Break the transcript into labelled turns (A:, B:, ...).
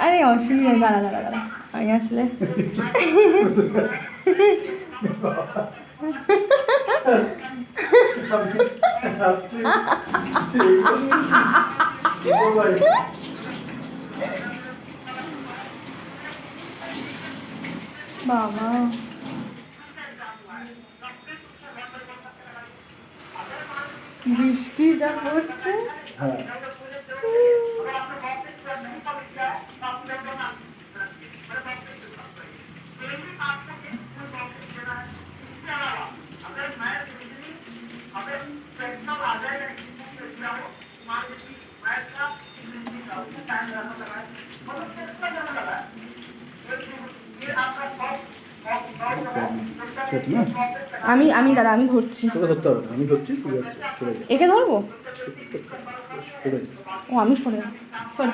A: আরে অসুবিধা, দাঁড়া দাঁড়া দাঁড়া, আমি আসলে বাবা বৃষ্টি যা পড়ছে। আমি দাঁড়া, আমি ধরছি।
B: আমি ধরছি,
A: একে ধরবো? ও আমি সরে সরি।